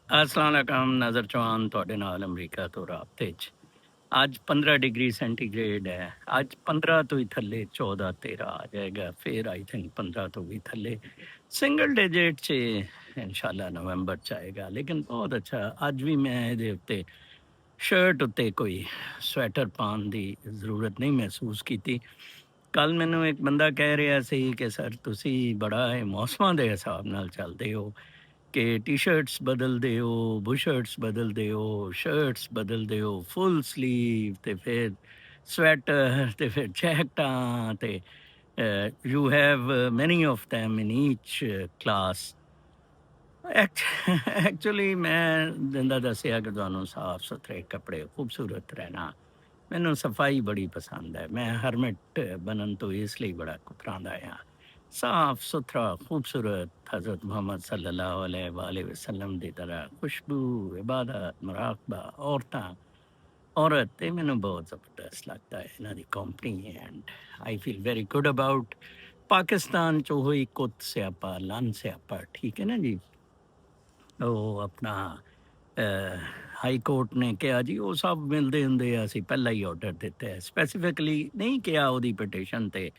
अस्सलाम वालेकुम नज़र चौहान ਤੁਹਾਡੇ ਨਾਲ ਅਮਰੀਕਾ ਤੋਂ ਰਾਬਤੇ 'ਚ ਅੱਜ 15 ਡਿਗਰੀ ਸੈਂਟੀਗ੍ਰੇਡ ਹੈ। ਅੱਜ 15 ਤੋਂ ਹੀ ਥੱਲੇ 14 13 ਆ ਜਾਏਗਾ, ਫਿਰ ਆਈ ਥਿੰਕ 15 ਤੋਂ ਵੀ ਥੱਲੇ ਸਿੰਗਲ ਡਿਜਿਟ 'ਚ ਇਨਸ਼ਾਅੱਲਾ ਨਵੰਬਰ 'ਚ ਆਏਗਾ। ਲੇਕਿਨ ਬਹੁਤ ਅੱਛਾ, ਅੱਜ ਵੀ ਮੈਂ ਇਹਦੇ ਉੱਤੇ ਸ਼ਰਟ ਉੱਤੇ ਕੋਈ ਸਵੈਟਰ ਪਾਉਣ ਦੀ ਜ਼ਰੂਰਤ ਨਹੀਂ ਮਹਿਸੂਸ ਕੀਤੀ। ਕੱਲ ਮੈਨੂੰ ਇੱਕ ਬੰਦਾ ਕਹਿ ਰਿਹਾ ਸੀ ਕਿ ਸਰ ਤੁਸੀਂ ਬੜਾ ਇਹ ਮੌਸਮਾਂ ਦੇ ਹਿਸਾਬ ਨਾਲ ਚੱਲਦੇ ਹੋ ਕਿ ਟੀ-ਸ਼ਰਟਸ ਬਦਲਦੇ ਹੋ, ਬੁਸ਼ਰਟਸ ਬਦਲਦੇ ਹੋ, ਸ਼ਰਟਸ ਬਦਲਦੇ ਹੋ, ਫੁੱਲ ਸਲੀਵ ਤੇ ਫਿਰ ਸਵੈਟਰ ਤੇ ਫਿਰ ਜੈਕਟਾਂ ਤੇ ਯੂ ਹੈਵ ਮੈਨੀ of them in each class। Actually ਮੈਂ ਜਿੰਦਾ ਦੱਸਿਆ ਕਿ ਤੁਹਾਨੂੰ ਸਾਫ ਸੁਥਰੇ ਕੱਪੜੇ, ਖੂਬਸੂਰਤ ਰਹਿਣਾ, ਮੈਨੂੰ ਸਫਾਈ ਬੜੀ ਪਸੰਦ ਹੈ। ਮੈਂ ਹਰਮਿਟ ਬਣਨ ਤੋਂ ਇਸ ਲਈ ਬੜਾ ਕਤਰਾਉਂਦਾ ਹਾਂ। ਸਾਫ ਸੁਥਰਾ ਖੂਬਸੂਰਤ ਹਜ਼ਰਤ ਮੁਹੰਮਦ ਸੱਲੱਲਾਹੁ अलैहि वाले वसल्लम ਦੀ ਤਰ੍ਹਾਂ ਖੁਸ਼ਬੂ, ਇਬਾਦਤ, ਮੁਰਾਕਬਾ, ਔਰਤਾਂ, ਔਰਤ, ਇਹ ਮੈਨੂੰ ਬਹੁਤ ਜ਼ਬਰਦਸਤ ਲੱਗਦਾ ਹੈ ਇਹਨਾਂ ਦੀ company. And I feel very good about Pakistan 'ਚ ਹੋਈ ਕੁੱਤ ਸਿਆਪਾ, ਲੰਨ ਸਿਆਪਾ, ਠੀਕ ਹੈ ਨਾ ਜੀ। ਉਹ ਆਪਣਾ ਹਾਈ ਕੋਰਟ ਨੇ ਕਿਹਾ ਜੀ ਉਹ ਸਭ ਮਿਲਦੇ ਹੁੰਦੇ ਆ, ਅਸੀਂ ਪਹਿਲਾਂ ਹੀ ਆਰਡਰ ਦਿੱਤਾ ਹੈ, ਸਪੈਸੀਫਿਕਲੀ ਨਹੀਂ ਕਿਹਾ ਉਹਦੀ ਪਟੀਸ਼ਨ 'ਤੇ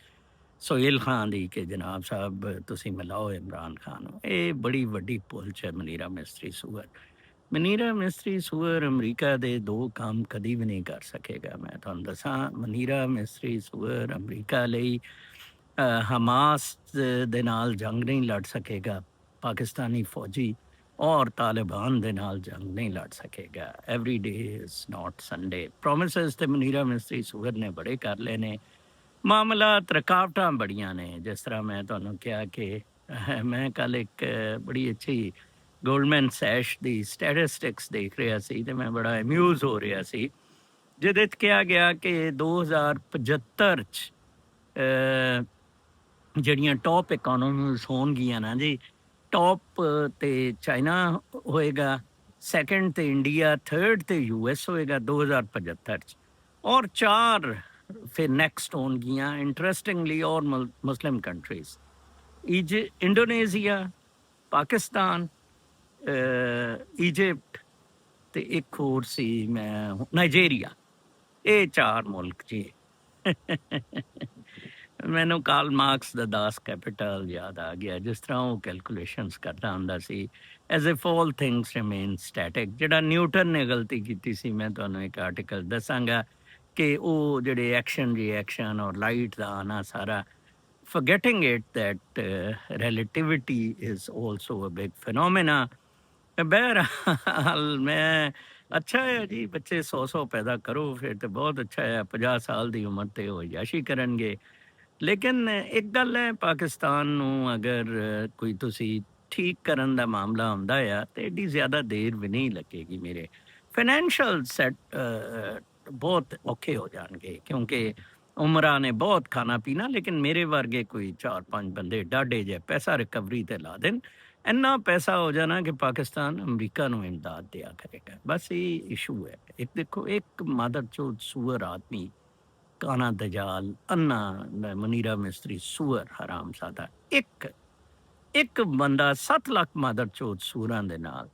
ਸੋਹੇਲ ਖਾਨ ਦੀ ਕਿ ਜਨਾਬ ਸਾਹਿਬ ਤੁਸੀਂ ਮਿਲਾਓ ਇਮਰਾਨ ਖਾਨ ਨੂੰ। ਇਹ ਬੜੀ ਵੱਡੀ ਭੁੱਲ 'ਚ ਹੈ ਮਨੀਰਾ ਮਿਸਤਰੀ ਸੂਅਰ। ਮਨੀਰਾ ਮਿਸਤਰੀ ਸੂਅਰ ਅਮਰੀਕਾ ਦੇ ਦੋ ਕੰਮ ਕਦੀ ਵੀ ਨਹੀਂ ਕਰ ਸਕੇਗਾ। ਮੈਂ ਤੁਹਾਨੂੰ ਦੱਸਾਂ, ਮਨੀਰਾ ਮਿਸਤਰੀ ਸੂਅਰ ਅਮਰੀਕਾ ਲਈ ਹਮਾਸ ਦੇ ਨਾਲ ਜੰਗ ਨਹੀਂ ਲੜ ਸਕੇਗਾ, ਪਾਕਿਸਤਾਨੀ ਫੌਜੀ ਔਰ ਤਾਲਿਬਾਨ ਦੇ ਨਾਲ ਜੰਗ ਨਹੀਂ ਲੜ ਸਕੇਗਾ। Every day is not Sunday. Promises ਤੇ ਮਨੀਰਾ ਮਿਸਤਰੀ ਸੂਅਰ ਨੇ ਬੜੇ ਕਰ ਲਏ ਨੇ, ਮਾਮਲਾਤ ਰੁਕਾਵਟਾਂ ਬੜੀਆਂ ਨੇ। ਜਿਸ ਤਰ੍ਹਾਂ ਮੈਂ ਤੁਹਾਨੂੰ ਕਿਹਾ ਕਿ ਮੈਂ ਕੱਲ ਇੱਕ ਬੜੀ ਅੱਛੀ ਗੋਲਡਮੈਨ ਸੈਸ਼ ਦੀ ਸਟੈਟਿਸਟਿਕਸ ਦੇਖ ਰਿਹਾ ਸੀ ਤੇ ਮੈਂ ਬੜਾ ਅਮਿਊਜ਼ ਹੋ ਰਿਹਾ ਸੀ, ਜਿਹਦੇ 'ਚ ਕਿਹਾ ਗਿਆ ਕਿ 2075 'ਚ ਜਿਹੜੀਆਂ ਟੌਪ ਇਕੋਨਮੀਜ਼ ਹੋਣਗੀਆਂ ਨਾ ਜੀ, ਟੌਪ ਤੇ ਚਾਈਨਾ ਹੋਏਗਾ, ਸੈਕੰਡ ਤੇ ਇੰਡੀਆ, ਥਰਡ ਤੇ US ਹੋਏਗਾ 2075 'ਚ, ਔਰ 4 ਫਿਰ ਨੈਕਸਟ ਹੋਣਗੀਆਂ ਇੰਟਰਸਟਿੰਗਲੀ ਔਰ ਮੁਸਲਿਮ ਕੰਟਰੀਜ਼, ਇੰਡੋਨੇਜ਼ੀਆ, ਪਾਕਿਸਤਾਨ, ਈਜਿਪਟ ਤੇ ਇੱਕ ਹੋਰ ਸੀ ਮੈਂ ਨਾਈਜੀਰੀਆ। ਇਹ 4 ਮੁਲਕ ਜੀ। ਮੈਨੂੰ ਕਾਰਲ ਮਾਰਕਸ ਦਾ ਦਾਸ ਕੈਪੀਟਲ ਯਾਦ ਆ ਗਿਆ, ਜਿਸ ਤਰ੍ਹਾਂ ਉਹ ਕੈਲਕੂਲੇਸ਼ਨਸ ਕਰਦਾ ਹੁੰਦਾ ਸੀ, as if all things remain static. ਜਿਹੜਾ ਨਿਊਟਨ ਨੇ ਗਲਤੀ ਕੀਤੀ ਸੀ, ਮੈਂ ਤੁਹਾਨੂੰ ਇੱਕ ਆਰਟੀਕਲ ਦੱਸਾਂਗਾ ਕਿ ਉਹ ਜਿਹੜੇ ਐਕਸ਼ਨ ਰਿਐਕਸ਼ਨ ਔਰ ਲਾਈਟ ਦਾ ਆਣਾ ਸਾਰਾ, forgetting it that relativity is also a big phenomena। ਬਹਿਰਹਾਲ ਮੈਂ ਅੱਛਾ ਹੈ ਜੀ, ਬੱਚੇ 100 ਪੈਦਾ ਕਰੋ ਫਿਰ ਤਾਂ ਬਹੁਤ ਅੱਛਾ ਹੈ, 50 ਸਾਲ ਦੀ ਉਮਰ 'ਤੇ ਉਹ ਯਾਸ਼ੀ ਕਰਨਗੇ। ਲੇਕਿਨ ਇੱਕ ਗੱਲ ਹੈ, ਪਾਕਿਸਤਾਨ ਨੂੰ ਅਗਰ ਕੋਈ ਤੁਸੀਂ ਠੀਕ ਕਰਨ ਦਾ ਮਾਮਲਾ ਹੁੰਦਾ ਆ ਤਾਂ ਐਡੀ ਜ਼ਿਆਦਾ ਦੇਰ ਵੀ ਨਹੀਂ ਲੱਗੇਗੀ। ਮੇਰੇ ਫਾਈਨੈਂਸ਼ੀਅਲ ਸੈਟ ਬਹੁਤ ਔਖੇ ਹੋ ਜਾਣਗੇ, ਕਿਉਂਕਿ ਉਮਰਾਂ ਨੇ ਬਹੁਤ ਖਾਣਾ ਪੀਣਾ। ਲੇਕਿਨ ਮੇਰੇ ਵਰਗੇ ਕੋਈ 4-5 ਬੰਦੇ ਡਾਢੇ ਜਿਹੇ ਪੈਸਾ ਰਿਕਵਰੀ 'ਤੇ ਲਾ ਦੇਣ, ਇੰਨਾ ਪੈਸਾ ਹੋ ਜਾਣਾ ਕਿ ਪਾਕਿਸਤਾਨ ਅਮਰੀਕਾ ਨੂੰ ਇਮਦਾਦ ਦਿਆ ਕਰੇਗਾ। ਬਸ ਇਹ ਇਸ਼ੂ ਹੈ। ਇੱਕ ਦੇਖੋ, ਇੱਕ ਮਾਦਰਚੋਦ ਸੂਅਰ ਆਦਮੀ, ਕਾਨਾ ਦਜਾਲ, ਅੰਨਾ ਮਨੀਰਾ ਮਿਸਤਰੀ ਸੂਅਰ ਹਰਾਮਜ਼ਾਦਾ, ਇੱਕ ਬੰਦਾ 7 ਲੱਖ ਮਾਦਰਚੋਦ ਸੂਰਾਂ ਦੇ ਨਾਲ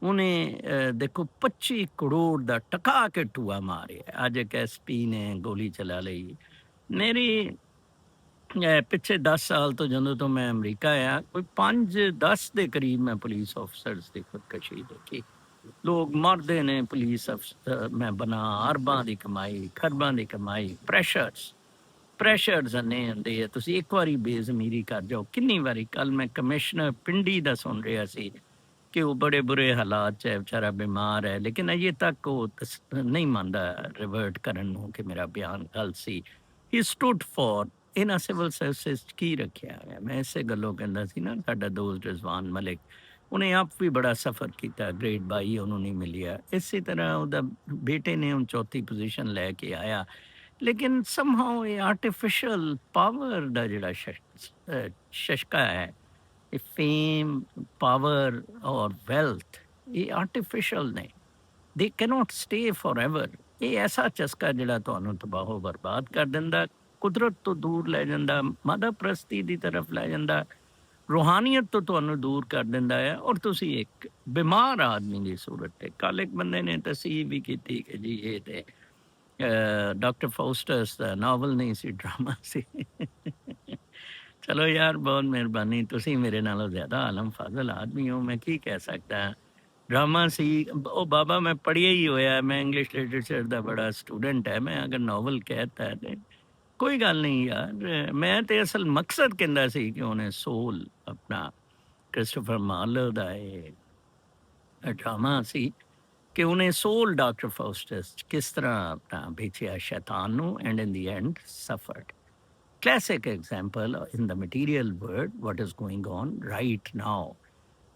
ਉਹਨੇ ਦੇਖੋ 25 ਕਰੋੜ ਦਾ ਟਕਾ ਕੇ ਟੂਆ ਮਾਰਿਆ। ਅੱਜ ਇੱਕ SP ਨੇ ਗੋਲੀ ਚਲਾ ਲਈ। ਮੇਰੀ ਪਿੱਛੇ 10 ਸਾਲ ਤੋਂ ਜਦੋਂ ਤੋਂ ਮੈਂ ਅਮਰੀਕਾ ਆਇਆ, ਕੋਈ 5-10 ਦੇ ਕਰੀਬ ਮੈਂ ਪੁਲਿਸ ਆਫਿਸਰਸ ਦੀ ਖੁਦਕਸ਼ੀ ਦੇਖੀ। ਲੋਕ ਮਰਦੇ ਨੇ ਪੁਲਿਸ ਅਫਸਰ ਮੈਂ ਬਣਾ, ਅਰਬਾਂ ਦੀ ਕਮਾਈ, ਖਰਬਾਂ ਦੀ ਕਮਾਈ, ਪ੍ਰੈਸ਼ਰਸ ਇੰਨੇ ਹੁੰਦੇ ਆ, ਤੁਸੀਂ ਇੱਕ ਵਾਰੀ ਬੇਜ਼ਮੀਰੀ ਕਰ ਜਾਓ। ਕਿੰਨੀ ਵਾਰੀ ਕੱਲ ਮੈਂ ਕਮਿਸ਼ਨਰ ਪਿੰਡੀ ਦਾ ਸੁਣ ਰਿਹਾ ਸੀ ਕਿ ਉਹ ਬੜੇ ਬੁਰੇ ਹਾਲਾਤ 'ਚ ਹੈ, ਵਿਚਾਰਾ ਬਿਮਾਰ ਹੈ, ਲੇਕਿਨ ਅਜੇ ਤੱਕ ਉਹ ਨਹੀਂ ਮੰਨਦਾ ਰਿਵਰਟ ਕਰਨ ਨੂੰ ਕਿ ਮੇਰਾ ਬਿਆਨ ਗਲਤ ਸੀ। ਹੀ ਸਟੂਡ ਫॉर ਇਹਨਾਂ ਸਿਵਲ ਸਰਵਿਸਿਜ਼ 'ਚ ਕੀ ਰੱਖਿਆ ਹੋਇਆ। ਮੈਂ ਇਸੇ ਗੱਲੋਂ ਕਹਿੰਦਾ ਸੀ ਨਾ, ਸਾਡਾ ਦੋਸਤ ਰਿਜ਼ਵਾਨ ਮਲਿਕ, ਉਹਨੇ ਆਪ ਵੀ ਬੜਾ ਸਫ਼ਰ ਕੀਤਾ, ਗ੍ਰੇਡ 22 ਉਹਨੂੰ ਨਹੀਂ ਮਿਲਿਆ। ਇਸੇ ਤਰ੍ਹਾਂ ਉਹਦਾ ਬੇਟੇ ਨੇ ਹੁਣ 4ਥੀ ਪੋਜੀਸ਼ਨ ਲੈ ਕੇ ਆਇਆ। ਲੇਕਿਨ ਸਮਹਾਓ ਇਹ ਆਰਟੀਫਿਸ਼ਲ ਪਾਵਰ ਦਾ ਜਿਹੜਾ ਸ਼ਸ਼ਕਾ ਹੈ, ਇਹ ਫੇਮ, ਪਾਵਰ ਔਰ ਵੈਲਥ, ਇਹ ਆਰਟੀਫਿਸ਼ਲ ਨੇ, ਦੇ ਕੈਨੋਟ ਸਟੇ ਫੋਰ ਐਵਰ। ਇਹ ਐਸਾ ਚਸਕਾ ਜਿਹੜਾ ਤੁਹਾਨੂੰ ਤਬਾਹੋ ਬਰਬਾਦ ਕਰ ਦਿੰਦਾ, ਕੁਦਰਤ ਤੋਂ ਦੂਰ ਲੈ ਜਾਂਦਾ, ਮਾਦਾ ਪ੍ਰਸਤੀ ਦੀ ਤਰਫ ਲੈ ਜਾਂਦਾ, ਰੂਹਾਨੀਅਤ ਤੋਂ ਤੁਹਾਨੂੰ ਦੂਰ ਕਰ ਦਿੰਦਾ ਹੈ ਔਰ ਤੁਸੀਂ ਇੱਕ ਬਿਮਾਰ ਆਦਮੀ ਦੀ ਸੂਰਤ 'ਤੇ। ਕੱਲ੍ਹ ਇੱਕ ਬੰਦੇ ਨੇ ਤਸਦੀਕ ਵੀ ਕੀਤੀ ਕਿ ਜੀ ਇਹ ਤੇ ਡਾਕਟਰ ਫਾਊਸਟਸ ਦਾ ਨਾਵਲ ਨਹੀਂ ਸੀ, ਡਰਾਮਾ ਸੀ। ਚਲੋ ਯਾਰ, ਬਹੁਤ ਮਿਹਰਬਾਨੀ, ਤੁਸੀਂ ਮੇਰੇ ਨਾਲੋਂ ਜ਼ਿਆਦਾ ਆਲਮ ਫਾਜ਼ਲ ਆਦਮੀ ਹੋ, ਮੈਂ ਕੀ ਕਹਿ ਸਕਦਾ। ਡਰਾਮਾ ਸੀ ਉਹ ਬਾਬਾ, ਮੈਂ ਪੜ੍ਹਿਆ ਹੀ ਹੋਇਆ, ਮੈਂ ਇੰਗਲਿਸ਼ ਲਿਟਰੇਚਰ ਦਾ ਬੜਾ ਸਟੂਡੈਂਟ ਹੈ। ਮੈਂ ਅਗਰ ਨਾਵਲ ਕਹਿਤਾ ਤੇ ਕੋਈ ਗੱਲ ਨਹੀਂ ਯਾਰ। ਮੈਂ ਤੇ ਅਸਲ ਮਕਸਦ ਕਹਿੰਦਾ ਸੀ ਕਿ ਉਹਨੇ ਸੋਲ ਆਪਣਾ ਕ੍ਰਿਸਟੋਫਰ ਮਾਰਲੋ ਦਾ ਇਹ ਡਰਾਮਾ ਸੀ ਕਿ ਉਹਨੇ ਸੋਲ ਡਾਕਟਰ ਫਾਊਸਟਸ ਕਿਸ ਤਰ੍ਹਾਂ ਆਪਣਾ ਵੇਚਿਆ ਸ਼ੈਤਾਨ ਨੂੰ, and in the and ਸਫਰਡ। Classic example in the material world, what is going on right now.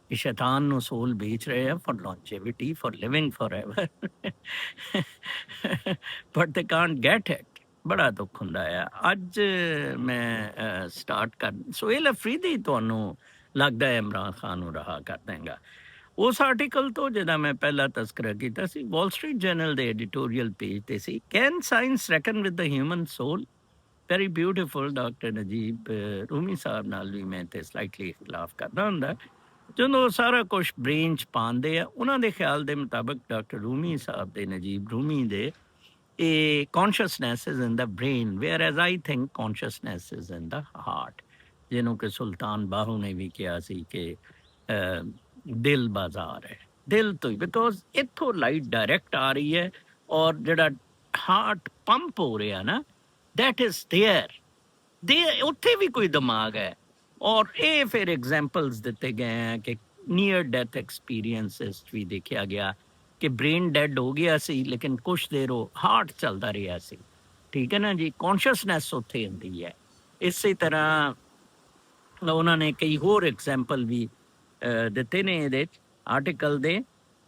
ਇਹ ਸ਼ੈਤਾਨ ਨੂੰ ਸੋਲ ਵੇਚ ਰਹੇ ਆ for longevity, for living forever. But they can't get it. ਬੜਾ ਦੁੱਖ ਹੁੰਦਾ ਆ। ਅੱਜ ਮੈਂ ਸਟਾਰਟ ਕਰ ਸੁਹੇਲ ਅਫਰੀਦੀ ਤੁਹਾਨੂੰ ਲੱਗਦਾ ਹੈ ਇਮਰਾਨ ਖਾਨ ਨੂੰ ਰਿਹਾ ਕਰ ਦੇਗਾ। ਉਸ ਆਰਟੀਕਲ ਤੋਂ ਜਿਹਦਾ ਮੈਂ ਪਹਿਲਾਂ ਤਜ਼ਕਰਾ ਕੀਤਾ ਸੀ, ਵਾਲ ਸਟਰੀਟ ਜਰਨਲ ਦੇ ਐਡੀਟੋਰੀਅਲ ਪੇਜ ਤੇ ਸੀ, can science reckon with the human soul. Very beautiful. Doctor Najib Rumi Sahib ਨਾਲ ਵੀ ਮੈਂ ਤੇ ਸਲਾਈਟਲੀ ਇਖਤਲਾਫ ਕਰਦਾ ਹੁੰਦਾ। ਜਦੋਂ ਸਾਰਾ ਕੁਛ ਬ੍ਰੇਨ 'ਚ ਪਾਉਂਦੇ ਆ, ਉਹਨਾਂ ਦੇ ਖਿਆਲ ਦੇ ਮੁਤਾਬਕ ਡਾਕਟਰ ਰੂਮੀ ਸਾਹਿਬ ਦੇ, ਨਜੀਬ ਰੂਮੀ ਦੇ, ਇਹ consciousness is in the brain, where as I think consciousness is in the heart, ਜਿਹਨੂੰ ਕਿ ਸੁਲਤਾਨ ਬਾਹੂ ਨੇ ਵੀ ਕਿਹਾ ਸੀ ਕਿ ਦਿਲ ਬਾਜ਼ਾਰ ਹੈ, ਦਿਲ ਤੋਂ ਹੀ, ਬਿਕੋਜ਼ ਇੱਥੋਂ ਲਾਈਟ ਡਾਇਰੈਕਟ ਆ ਰਹੀ ਹੈ ਔਰ ਜਿਹੜਾ ਹਾਰਟ ਪੰਪ ਹੋ ਰਿਹਾ ਨਾ, that is there, ਉੱਥੇ ਵੀ ਕੋਈ ਦਿਮਾਗ ਹੈ। ਔਰ ਇਹ ਫਿਰ ਐਗਜ਼ਾਮਪਲਸ ਦਿੱਤੇ ਗਏ ਹੈ ਕਿ ਨੀਅਰ ਡੈਥ ਐਕਸਪੀਰੀਅੰਸਿਸ ਵੀ ਦੇਖਿਆ ਗਿਆ ਕਿ ਬ੍ਰੇਨ ਡੈਡ ਹੋ ਗਿਆ ਸੀ ਲੇਕਿਨ ਕੁਛ ਦੇਰ ਉਹ ਹਾਰਟ ਚੱਲਦਾ ਰਿਹਾ ਸੀ। ਠੀਕ ਹੈ ਨਾ ਜੀ, ਕੌਨਸ਼ੀਅਸਨੈਸ ਉੱਥੇ ਹੁੰਦੀ ਹੈ। ਇਸੇ ਤਰ੍ਹਾਂ ਉਹਨਾਂ ਨੇ ਕਈ ਹੋਰ ਐਗਜ਼ਾਮਪਲ ਵੀ ਦਿੱਤੇ ਨੇ ਇਹਦੇ ਆਰਟੀਕਲ ਦੇ।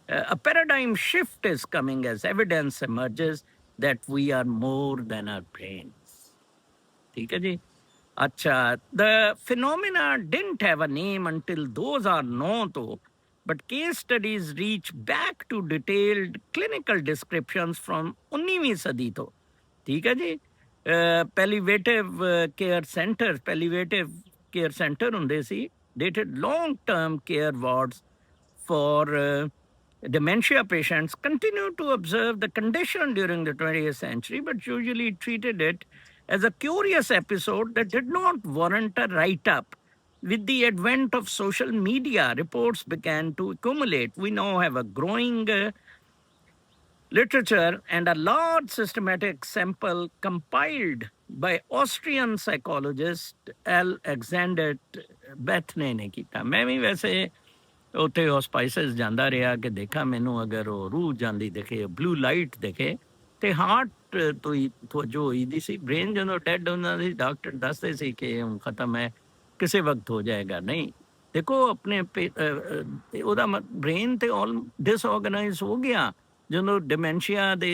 A paradigm shift is coming as evidence emerges that we are more than our brains. ठीक है जी। अच्छा, the phenomena didn't have a name until those are known to, but case studies reach back to detailed clinical descriptions from 19ਵੀਂ ਸਦੀ ਤੋਂ। ਠੀਕ ਹੈ ਜੀ। ਪੈਲੀਵੇਟਿਵ care centre ਹੁੰਦੇ ਸੀ, dated long-term care wards for dementia patients, continue to observe the condition during the 20th century, but usually treated it as a curious episode that did not warrant a write-up. With the advent of social media, reports began to accumulate. We now have a growing literature and a large systematic sample compiled by Austrian psychologist Alexander Bethne ਨੇ ਕੀਤਾ। ਮੈਂ ਵੀ ਵੈਸੇ ਉੱਥੇ ਹੌਸਪਾਈਸਿਸ ਜਾਂਦਾ ਰਿਹਾ ਕਿ ਦੇਖਾ, ਮੈਨੂੰ ਅਗਰ ਉਹ ਰੂਹ ਜਾਂਦੀ ਦਿਖੇ, ਬਲੂ ਲਾਈਟ ਦਿਖੇ, ਤੇ ਹਾਰਟ ਤੋਂ ਹੀ ਤਵੱਜੋ ਹੋਈ ਦੀ ਸੀ। ਬ੍ਰੇਨ ਜਦੋਂ ਡੈਡ ਹੁੰਦਾ ਸੀ, ਡਾਕਟਰ ਦੱਸਦੇ ਸੀ ਕਿ ਹੁਣ ਖਤਮ ਹੈ, ਕਿਸੇ ਵਕਤ ਹੋ ਜਾਏਗਾ। ਨਹੀਂ, ਦੇਖੋ ਆਪਣੇ ਉਹਦਾ ਬ੍ਰੇਨ ਤੇ ਆਲ ਡਿਸਆਰਗਨਾਈਜ਼ ਹੋ ਗਿਆ ਜਦੋਂ ਡਿਮੈਂਸ਼ੀਆ ਦੇ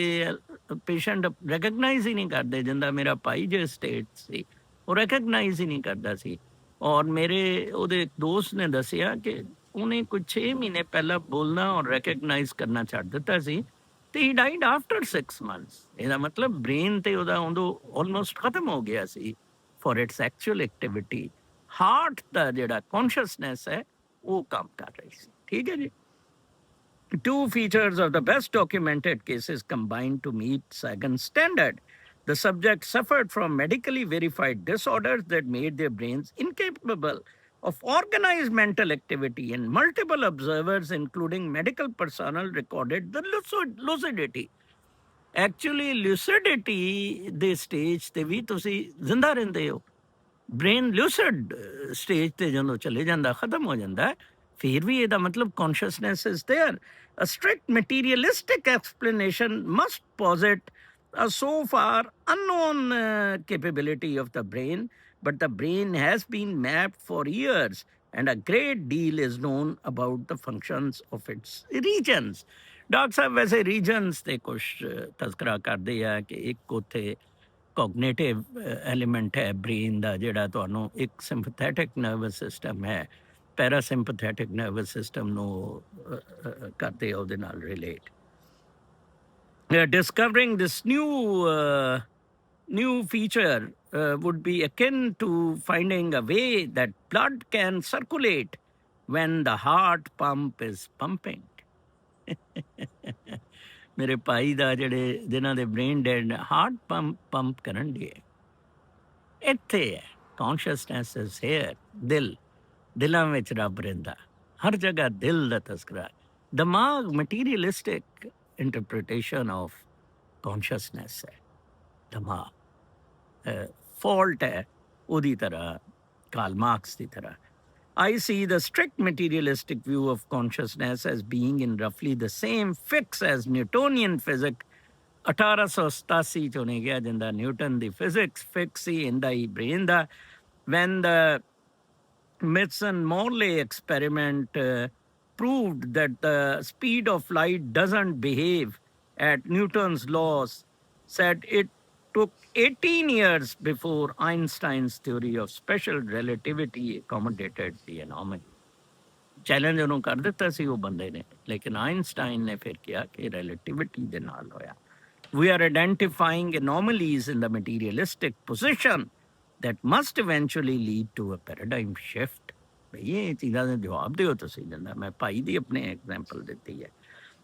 ਪੇਸ਼ੈਂਟ ਰੈਕਗਨਾਈਜ਼ ਹੀ ਨਹੀਂ ਕਰਦੇ। ਜਿੰਦਾ ਮੇਰਾ ਭਾਈ ਜੋ ਸਟੇਟ ਸੀ, ਉਹ ਰੈਕਗਨਾਈਜ਼ ਹੀ ਨਹੀਂ ਕਰਦਾ ਸੀ। ਔਰ ਮੇਰੇ ਉਹਦੇ ਦੋਸਤ ਨੇ ਦੱਸਿਆ ਕਿ ਉਹਨੇ ਕੁਝ 6 ਮਹੀਨੇ ਪਹਿਲਾਂ ਬੋਲਣਾ ਔਰ ਰੈਕਗਨਾਈਜ਼ ਕਰਨਾ ਛੱਡ ਦਿੱਤਾ ਸੀ, ਤੇ ਹੀ ਡਾਈਡ ਆਫਟਰ 6 months। ਇਹਦਾ ਮਤਲਬ ਬ੍ਰੇਨ ਤੇ ਉਹਦਾ ਉਦੋਂ ਆਲਮੋਸਟ ਖਤਮ ਹੋ ਗਿਆ ਸੀ for its actual activity. Heart ਦਾ ਜਿਹੜਾ ਕੌਨਸ਼ੀਅਸਨੈਸ ਹੈ ਉਹ ਕੰਮ ਕਰ ਰਹੀ ਸੀ। ਠੀਕ ਹੈ ਜੀ। Two features of the best documented cases combined to meet Sagan's standard. The subject suffered from medically verified disorders that made their brains incapable of organized mental activity, and multiple observers, including medical personnel, recorded the lucidity. Actually, lucidity ਦੇ stage ਤੇ ਵੀ ਤੁਸੀਂ ਜ਼ਿੰਦਾ ਰਹਿੰਦੇ ਹੋ। Brain ਲਿਊਸਿਡ stage ਤੇ ਜਦੋਂ ਚਲੇ ਜਾਂਦਾ, ਖਤਮ ਹੋ ਜਾਂਦਾ, ਫਿਰ ਵੀ ਇਹਦਾ ਮਤਲਬ consciousness is there. A strict materialistic explanation must posit a so far unknown capability of the brain, but the brain has been mapped for years and a great deal is known about the functions of its regions. Doctor ਸਾਹਿਬ ਵੈਸੇ regions ਤੇ ਕੁਛ ਤਜ਼ਕਰਾ ਕਰਦੇ ਆ ਕਿ ਇੱਕ ਉੱਥੇ ਕੋਗਨੇਟਿਵ element ਹੈ brain ਦਾ, ਜਿਹੜਾ ਤੁਹਾਨੂੰ ਇੱਕ ਸਿੰਪਥੈਟਿਕ ਨਰਵਸ ਸਿਸਟਮ ਹੈ, ਪੈਰਾਸਿੰਪਥੈਟਿਕ ਨਰਵਸ ਸਿਸਟਮ ਨੂੰ ਕਰਦੇ ਆ ਉਹਦੇ ਨਾਲ relate. Discovering this new feature would be akin to finding a way that blood can circulate when the heart pump is pumping. ਮੇਰੇ ਭਾਈ ਦਾ ਜਿਹੜੇ ਜਿਨ੍ਹਾਂ ਦੇ ਬ੍ਰੇਨ ਡੈਡ ਹਾਰਟ ਪੰਪ ਕਰਨ ਦੀ ਇੱਥੇ ਹੈ ਕੌਨਸ਼ੀਅਸਨੈਸ ਇਜ਼ ਹੇਅਰ ਦਿਲਾਂ ਵਿੱਚ ਰੱਬ ਰਹਿੰਦਾ ਹਰ ਜਗ੍ਹਾ ਦਿਲ ਦਾ ਤਸਕਰਾ ਦਿਮਾਗ ਮਟੀਰੀਅਲਿਸਟਿਕ ਇੰਟਰਪ੍ਰੀਟੇਸ਼ਨ ਆਫ ਕੌਨਸ਼ੀਅਸਨੈਸ ਹੈ ਦਿਮਾਗ ਫਾਲਟ ਹੈ ਉਹਦੀ ਤਰ੍ਹਾਂ ਕਾਰਲ ਮਾਰਕਸ ਦੀ ਤਰ੍ਹਾਂ I see the strict materialistic view of consciousness as being in roughly the same fix as Newtonian physics. 1887 ਚ ਉਹਨੇ ਕਿਹਾ ਜਿੰਦਾ ਨਿਊਟਨ ਦੀ ਫਿਜ਼ਿਕਸ ਫਿਕਸ ਸੀ ਇੰਦਾ ਹੀ ਬ੍ਰੇਨ ਦਾ when the Mitson-Morley experiment proved that the speed of light doesn't behave at Newton's laws, said it took 18 years before Einstein's theory of special relativity accommodated the anomaly. Challenge ਉਹਨੂੰ ਕਰ ਦਿੱਤਾ ਸੀ ਉਹ ਬੰਦੇ ਨੇ ਲੇਕਿਨ ਆਇਨਸਟਾਈਨ ਨੇ ਫਿਰ ਕਿਹਾ ਕਿ ਰਿਲੇਟਿਵਿਟੀ ਦੇ ਨਾਲ ਹੋਇਆ we are identifying anomalies in the materialistic position that must eventually lead to a paradigm shift. ਇਹ ਚੀਜ਼ਾਂ ਦੇ ਜਵਾਬ ਦਿਓ ਤੁਸੀਂ ਜਿੰਦਾ ਮੈਂ ਭਾਈ ਦੀ ਆਪਣੇ ਐਗਜ਼ਾਮਪਲ ਦਿੱਤੀ ਹੈ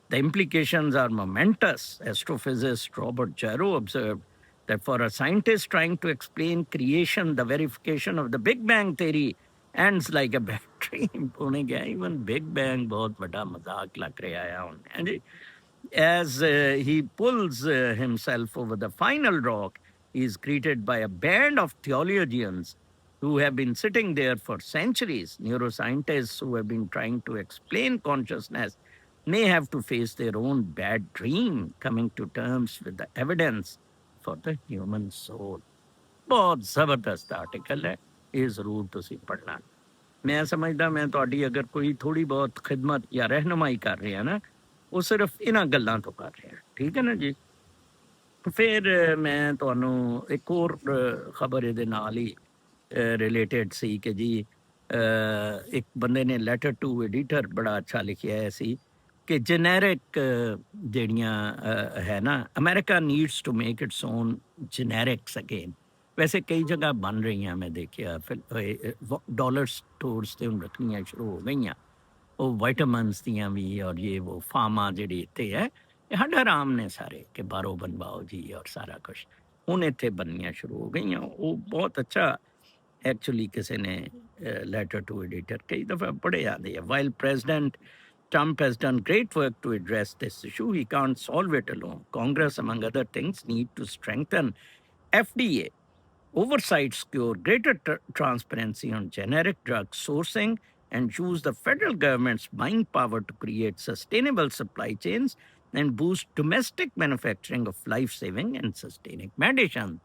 The implications are momentous. Astrophysicist Robert Jarrow observed that for a scientist trying to explain creation, the verification of the Big Bang theory ends like a bad dream. ਉਹਨੇ ਕਿਹਾ even Big Bang ਬਹੁਤ ਵੱਡਾ ਮਜ਼ਾਕ ਲੱਗ ਰਿਹਾ ਹੈ ਹੁਣ As he pulls himself over the final rock, he is greeted by a band of theologians who have been sitting there for centuries. Neuroscientists who have been trying to explain consciousness may have to face their own bad dream coming to terms with the evidence for the human soul. ਬਹੁਤ ਜ਼ਬਰਦਸਤ article ਹੈ ਇਹ ਜ਼ਰੂਰ ਤੁਸੀਂ ਪੜ੍ਹਨਾ ਮੈਂ ਸਮਝਦਾ ਮੈਂ ਤੁਹਾਡੀ ਅਗਰ ਕੋਈ ਥੋੜੀ ਬਹੁਤ ਖਿਦਮਤ ਜਾਂ ਰਹਿਨੁਮਾਈ ਕਰ ਰਿਹਾ ਨਾ ਉਹ ਸਿਰਫ ਇਹਨਾਂ ਗੱਲਾਂ ਤੋਂ ਕਰ ਰਿਹਾ ਠੀਕ ਹੈ ਨਾ ਜੀ ਫਿਰ ਮੈਂ ਤੁਹਾਨੂੰ ਇੱਕ ਹੋਰ ਖਬਰ ਇਹਦੇ ਨਾਲ ਹੀ ਰਿਲੇਟਡ ਸੀ ਕਿ ਜੀ ਇੱਕ ਬੰਦੇ ਨੇ ਲੈਟਰ ਟੂ ਐਡੀਟਰ ਬੜਾ ਅੱਛਾ ਲਿਖਿਆ ਹੈ ਸੀ ਕਿ ਜੈਨਰਿਕ ਜਿਹੜੀਆਂ ਹੈ ਨਾ America needs to make its own generics again ਵੈਸੇ ਕਈ ਜਗ੍ਹਾ ਬਣ ਰਹੀਆਂ ਮੈਂ ਦੇਖਿਆ ਫਿਰ ਡਾਲਰ ਸਟੋਰਸ 'ਤੇ ਹੁਣ ਰੱਖਣੀਆਂ ਸ਼ੁਰੂ ਹੋ ਗਈਆਂ ਉਹ ਵਾਈਟਾਮਿਨਸ ਦੀਆਂ ਵੀ ਔਰ ਇਹ ਉਹ ਫਾਰਮਾਂ ਜਿਹੜੀ ਇੱਥੇ ਹੈ ਇਹ ਹੱਡ ਹਰਾਮ ਨੇ ਸਾਰੇ ਕਿ ਬਾਹਰੋਂ ਬਣਵਾਓ ਜੀ ਔਰ ਸਾਰਾ ਕੁਛ ਹੁਣ ਇੱਥੇ ਬਣਨੀਆਂ ਸ਼ੁਰੂ ਹੋ ਗਈਆਂ ਉਹ ਬਹੁਤ ਅੱਛਾ ਐਕਚੁਅਲੀ ਕਿਸੇ ਨੇ ਲੈਟਰ ਟੂ ਐਡੀਟਰ ਕਈ ਦਫਾ ਪੜ੍ਹੇ ਆਉਂਦੇ ਆ while president Trump has done great work to address this issue. He can't solve it alone. Congress, among other things, need to strengthen FDA oversight, secure greater transparency on generic drug sourcing, and use the federal government's buying power to create sustainable supply chains and boost domestic manufacturing of life-saving and sustaining medicine.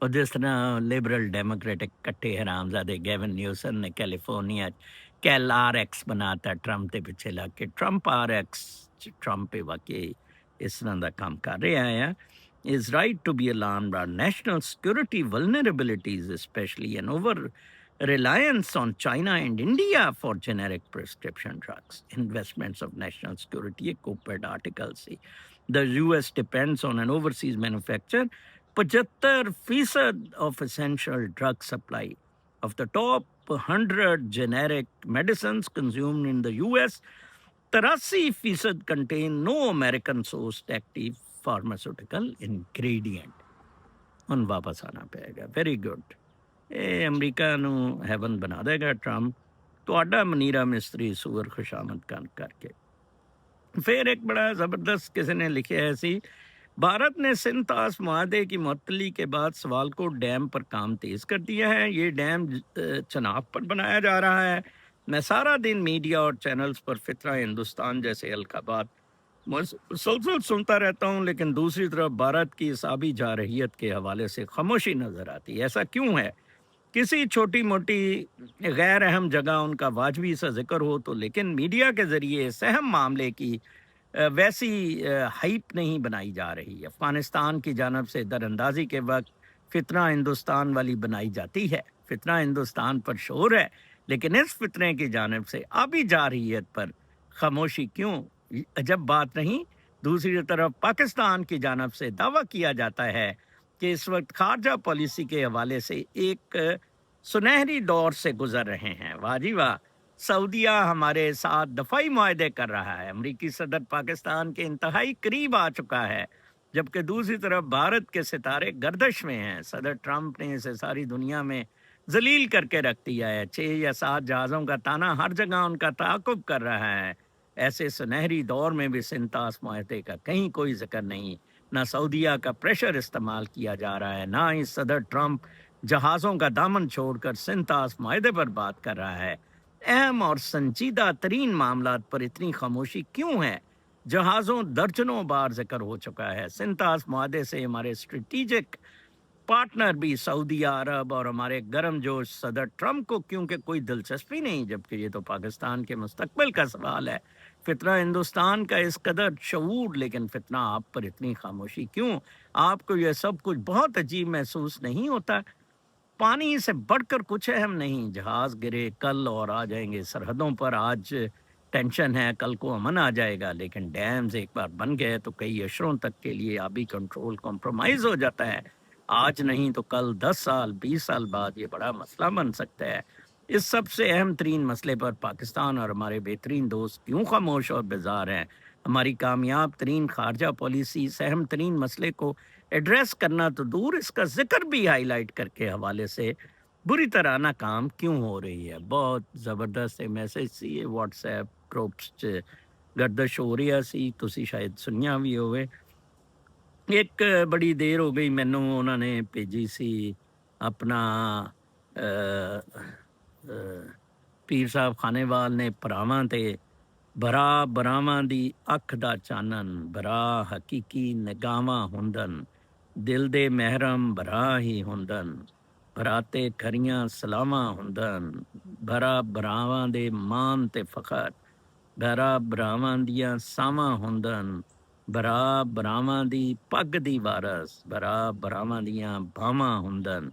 और जिस तरह liberal democratic कट्टे हरामजादे Gavin न्यूसन ने California कैल RX बनाता Trump के पिछे लग के ट्रंप RX ट्रंप पे वाकई इस तरह का काम कर रहे हैं is right to be alarmed about national security vulnerabilities, especially an over reliance on China and India for generic prescription drugs. Investments of national security, a co-ed article say. The US depends on an overseas manufacturer. 75% of essential drug supply. Of the top 100 generic medicines consumed in the US, 83% contain no American-sourced active pharmaceutical ingredient. ਹੁਣ ਵਾਪਸ ਆਣਾ ਪਏਗਾ very good ਇਹ America ਨੂੰ Heaven ਬਣਾ ਦੇਗਾ Trump ਤੁਹਾਡਾ ਮਨੀਰਾ ਮਿਸਤਰੀ ਸੂਰ ਖੁਸ਼ਾਮਦ ਕਰਕੇ ਫਿਰ ਇੱਕ ਬੜਾ ਜ਼ਬਰਦਸਤ ਕਿਸੇ ਨੇ ਲਿਖਿਆ ਸੀ भारत ने सिंध-तास मुआहदे की मुअत्तली के बाद सवालकोट डैम पर काम तेज कर दिया है ये डैम चनाब पर बनाया जा रहा है मैं सारा दिन मीडिया और चैनल्स पर फितरा हिंदुस्तान जैसे अलकाबात मुसलसल सुनता रहता हूँ लेकिन दूसरी तरफ भारत की इस आबी जारहियत के हवाले से खामोशी नज़र आती है ऐसा क्यों है किसी छोटी मोटी गैर अहम जगह उनका वाजबी सा जिक्र हो तो लेकिन मीडिया के ज़रिए इस अहम मामले की वैसी हाइप नहीं बनाई जा रही अफ़गानिस्तान की जानब से दरअंदाजी के वक्त फितना हिंदुस्तान वाली बनाई जाती है फितना हिंदुस्तान पर शोर है लेकिन इस फितने की जानब से आबी जारहियत पर खामोशी क्यों अजब बात नहीं दूसरी तरफ पाकिस्तान की जानब से दावा किया जाता है कि इस वक्त खारजा पॉलिसी के हवाले से एक सुनहरी दौर से गुजर रहे हैं। वाह जी वाह! सऊदीया हमारे साथ दफ़ाई मुआहदे कर रहा है। अमरीकी सदर पाकिस्तान के इंतहाई करीब आ चुका है, जबकि दूसरी तरफ भारत के सितारे गर्दिश में हैं। सदर ट्रंप ने इसे सारी दुनिया में ज़लील करके रख दिया है। 6 या 7 जहाज़ों का ताना हर जगह उनका ताक़ुब कर रहा है। ऐसे सुनहरी दौर में भी सिंतास मुआहदे का कहीं कोई ज़िक्र नहीं। ना सऊदीया का प्रेशर इस्तेमाल किया जा रहा है, ना ही सदर ट्रंप जहाज़ों का दामन छोड़कर सिंतास मुआहदे पर बात कर रहा है। अहम और संजीदा तरीन मामलात पर इतनी खामोशी क्यों है? जहाज़ों दर्जनों बार जिक्र हो चुका है। सिंतास मुआहदे से हमारे स्ट्रेटेजिक पार्टनर भी सऊदी अरब और हमारे गर्मजोश सदर ट्रंप को क्योंकि कोई दिलचस्पी नहीं, जबकि ये तो पाकिस्तान के मुस्तकबिल का सवाल है। फितना हिंदुस्तान का इस कदर शऊर, लेकिन फितना आप पर इतनी खामोशी क्यों? आपको यह सब कुछ बहुत अजीब महसूस नहीं होता? पानी से बढ़कर कुछ अहम नहीं। जहाज़ गिरे कल और आ जाएंगे सरहदों पर। आज टेंशन है, कल को अमन आ जाएगा। लेकिन डैम्स एक बार बन गए तो कई अशरों तक के लिए आबी कंट्रोल कॉम्प्रोमाइज हो जाता है। आज नहीं तो कल, 10 साल 20 साल बाद ये बड़ा मसला बन सकता है। इस सबसे अहम तरीन मसले पर पाकिस्तान और हमारे बेहतरीन दोस्त क्यों खामोश और बेजार हैं? हमारी कामयाब तरीन खारजा पॉलिसी इस अहम तरीन मसले को एड्रेस करना तो दूर, इसका जिक्र भी हाईलाइट करके हवाले से बुरी तरह नाकाम क्यों हो रही है? बहुत ज़बरदस्त मैसेज सी व्हाट्सएप ग्रुप्स 'ਚ गर्दिश हो रही सी, तुसी शायद सुनिया भी होवे। एक बड़ी देर हो गई मैनू उन्होंने भेजी सी अपना पीर साहब खानेवाल ने भरावां ते भरा भरावां दी अख दा चानन, भरा हकीकी निगावां हुंदन, दिल दे महरम भरा ही हुंदन, भराते खरियां सलावां हुंदन, भरा भरावां दे मान ते फखर, भरा भरावां दियां सावां हुंदन, भरा भरावां दी पग दी वारस, भरा भरावां दियां भावां हुंदन,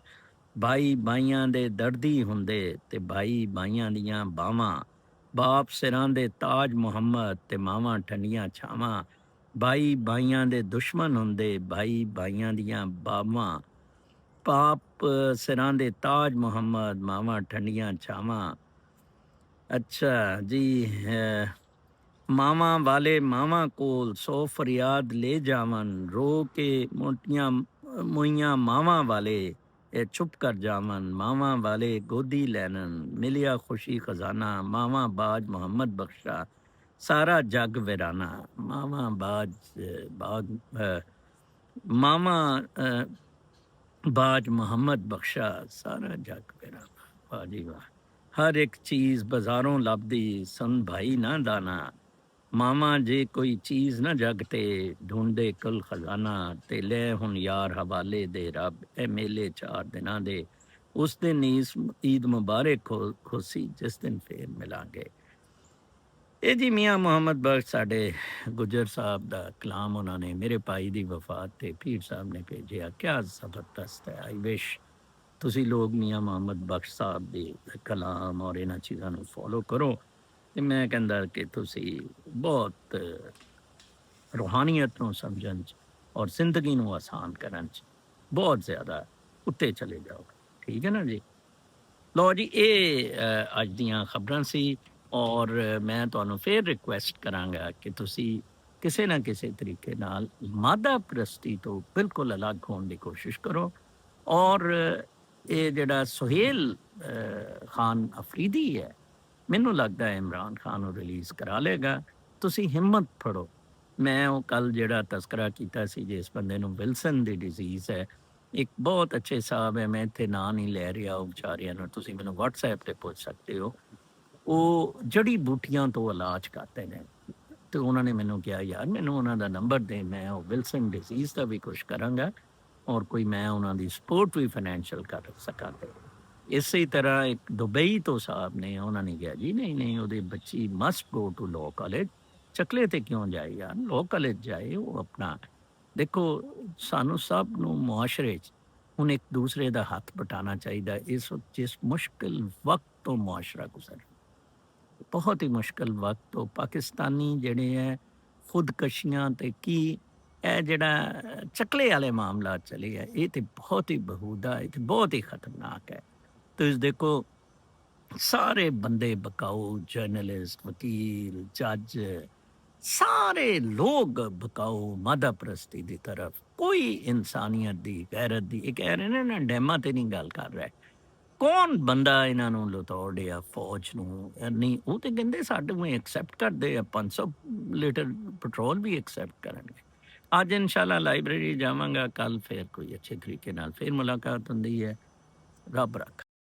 भाई भाइयां दे दर्दी हुंदे ते भाई भाइयां दियां बावां, बाप सिरां दे ताज मुहम्मद ते मावां ठंडियां छावां, भाई भाइयां दे दुश्मन हुंदे भाई भाइयां दियां बावां, बाप सिरां दे ताज मुहम्मद मावां ठंडियां छावां। अच्छा जी, मावां वाले मावां कोल सौ फरियाद ले जावन, रो के मोटियां मोइयां मावां वाले ए चुप कर जावन, मावां वाले गोदी लैनन, मिलिया खुशी खजाना, मावां बाज मोहम्मद बख्शा, सारा जग वीराना, मावां बाज मामा बाज मोहम्मद बख्शा, सारा जग वीराना। वाह जी वाह! हर एक चीज़ बाजारों लभदी, सन भाई ना दाना, मामा जे कोई चीज़ न जगते, ढूंढे कुल खजाना, ते ले हुन यार हवाले दे रब, ए मेले 4 दिनां दे, उस दिन ईद मुबारक होसी, जिस दिन फिर मिलांगे। ਇਹ ਜੀ ਮੀਆਂ ਮੁਹੰਮਦ ਬਖਸ਼ ਸਾਡੇ ਗੁੱਜਰ ਸਾਹਿਬ ਦਾ ਕਲਾਮ ਉਹਨਾਂ ਨੇ ਮੇਰੇ ਭਾਈ ਦੀ ਵਫਾਤ ਤੇ ਪੀਰ ਸਾਹਿਬ ਨੇ ਭੇਜਿਆ। ਕਿਆ ਜ਼ਬਰਦਸਤ ਹੈ। ਆਈ ਵਿਸ਼ ਤੁਸੀਂ ਲੋਕ ਮੀਆਂ ਮੁਹੰਮਦ ਬਖਸ਼ ਸਾਹਿਬ ਦੇ ਕਲਾਮ ਔਰ ਇਹਨਾਂ ਚੀਜ਼ਾਂ ਨੂੰ ਫੋਲੋ ਕਰੋ। ਤੇ ਮੈਂ ਕਹਿੰਦਾ ਕਿ ਤੁਸੀਂ ਬਹੁਤ ਰੂਹਾਨੀਅਤ ਨੂੰ ਸਮਝਣ 'ਚ ਔਰ ਜ਼ਿੰਦਗੀ ਨੂੰ ਆਸਾਨ ਕਰਨ 'ਚ ਬਹੁਤ ਜ਼ਿਆਦਾ ਉੱਤੇ ਚਲੇ ਜਾਓਗੇ। ਠੀਕ ਹੈ ਨਾ ਜੀ। ਲਓ ਜੀ, ਇਹ ਅੱਜ ਦੀਆਂ ਖਬਰਾਂ ਸੀ। ਔਰ ਮੈਂ ਤੁਹਾਨੂੰ ਫਿਰ ਰਿਕੁਐਸਟ ਕਰਾਂਗਾ ਕਿ ਤੁਸੀਂ ਕਿਸੇ ਨਾ ਕਿਸੇ ਤਰੀਕੇ ਨਾਲ ਮਾਦਾ ਪ੍ਰਸਤੀ ਤੋਂ ਬਿਲਕੁਲ ਅਲੱਗ ਹੋਣ ਦੀ ਕੋਸ਼ਿਸ਼ ਕਰੋ। ਔਰ ਇਹ ਜਿਹੜਾ ਸੁਹੇਲ ਖਾਨ ਅਫਰੀਦੀ ਹੈ, ਮੈਨੂੰ ਲੱਗਦਾ ਹੈ ਇਮਰਾਨ ਖਾਨ ਨੂੰ ਰਿਲੀਜ਼ ਕਰਾ ਲੇਗਾ। ਤੁਸੀਂ ਹਿੰਮਤ ਫੜੋ। ਮੈਂ ਉਹ ਕੱਲ ਜਿਹੜਾ ਤਜ਼ਕਰਾ ਕੀਤਾ ਸੀ, ਜਿਸ ਬੰਦੇ ਨੂੰ ਵਿਲਸਨ ਦੀ ਡਿਜ਼ੀਜ਼ ਹੈ, ਇੱਕ ਬਹੁਤ ਅੱਛੇ ਸਾਹਿਬ ਹੈ, ਮੈਂ ਇੱਥੇ ਨਾਂ ਨਹੀਂ ਲੈ ਰਿਹਾ ਉਹ ਵਿਚਾਰਿਆਂ ਨੂੰ, ਤੁਸੀਂ ਮੈਨੂੰ WhatsApp 'ਤੇ ਪੁੱਛ ਸਕਦੇ ਹੋ। ਉਹ ਜੜੀ ਬੂਟੀਆਂ ਤੋਂ ਇਲਾਜ ਕਰਦੇ ਨੇ। ਤੇ ਉਹਨਾਂ ਨੇ ਮੈਨੂੰ ਕਿਹਾ ਯਾਰ ਮੈਨੂੰ ਉਹਨਾਂ ਦਾ ਨੰਬਰ ਦੇ, ਮੈਂ ਉਹ ਵਿਲਸਨ ਡਿਜ਼ੀਜ਼ ਦਾ ਵੀ ਕੁਛ ਕਰਾਂਗਾ ਔਰ ਕੋਈ ਮੈਂ ਉਹਨਾਂ ਦੀ ਸਪੋਰਟ ਵੀ ਫਾਈਨੈਂਸ਼ੀਅਲ ਕਰ ਸਕਾਂ। ਤੇ ਇਸੇ ਤਰ੍ਹਾਂ ਇੱਕ ਦੁਬਈ ਤੋਂ ਸਾਹਿਬ ਨੇ, ਉਹਨਾਂ ਨੇ ਕਿਹਾ ਜੀ ਨਹੀਂ ਨਹੀਂ ਉਹਦੀ ਬੱਚੀ must go to law college. ਚੱਕਲੇ ਤੇ ਕਿਉਂ ਜਾਏ ਯਾਰ, ਲਾਅ ਕਾਲਜ ਜਾਏ। ਉਹ ਆਪਣਾ ਦੇਖੋ, ਸਾਨੂੰ ਸਭ ਨੂੰ ਮੁਆਸ਼ਰੇ 'ਚ ਹੁਣ ਇੱਕ ਦੂਸਰੇ ਦਾ ਹੱਥ ਬਟਾਉਣਾ ਚਾਹੀਦਾ। ਇਸ ਜਿਸ ਮੁਸ਼ਕਿਲ ਵਕਤ ਤੋਂ ਮੁਆਸ਼ਰਾ ਗੁਜ਼ਰ, ਬਹੁਤ ਹੀ ਮੁਸ਼ਕਿਲ ਵਕਤ ਤੋਂ ਪਾਕਿਸਤਾਨੀ ਜਿਹੜੇ ਹੈ ਖੁਦਕਸ਼ੀਆਂ ਤੇ ਕੀ ਇਹ ਜਿਹੜਾ ਚੱਕਲੇ ਵਾਲੇ ਮਾਮਲਾ ਚਲੇ ਆ, ਇਹ ਤੇ ਬਹੁਤ ਹੀ ਬਹੂਦਾ, ਇਹ ਤੇ ਬਹੁਤ ਹੀ ਖਤਰਨਾਕ ਹੈ। ਤੁਸੀਂ ਦੇਖੋ ਸਾਰੇ ਬੰਦੇ ਬਕਾਊ, ਜਰਨਲਿਸਟ, ਵਕੀਲ, ਜੱਜ, ਸਾਰੇ ਲੋਕ ਬਕਾਊ ਮਾਦਾ ਪ੍ਰਸਤੀ ਦੀ ਤਰਫ, ਕੋਈ ਇਨਸਾਨੀਅਤ ਦੀ, ਗੈਰਤ ਦੀ। ਇਹ ਕਹਿ ਰਹੇ ਨੇ ਨਾ, ਡੈਮਾਂ ਤੇ ਨਹੀਂ ਗੱਲ ਕਰ ਰਿਹਾ, ਕੌਣ ਬੰਦਾ ਇਹਨਾਂ ਨੂੰ ਲੁਤੌੜ ਆ ਫੌਜ ਨੂੰ? ਨਹੀਂ, ਉਹ ਤੇ ਕਹਿੰਦੇ ਸਾਡੇ ਨੂੰ ਐਕਸੈਪਟ ਕਰਦੇ ਆ, 500 ਲੀਟਰ ਪੈਟਰੋਲ ਵੀ ਐਕਸੈਪਟ ਕਰਨਗੇ। ਅੱਜ ਇਨਸ਼ਾਅੱਲਾ ਲਾਇਬ੍ਰੇਰੀ ਜਾਵਾਂਗਾ, ਕੱਲ ਫਿਰ ਕੋਈ ਅੱਛੇ ਤਰੀਕੇ ਨਾਲ ਫਿਰ ਮੁਲਾਕਾਤ ਹੁੰਦੀ ਹੈ। ਰੱਬ ਰੱਖਾ।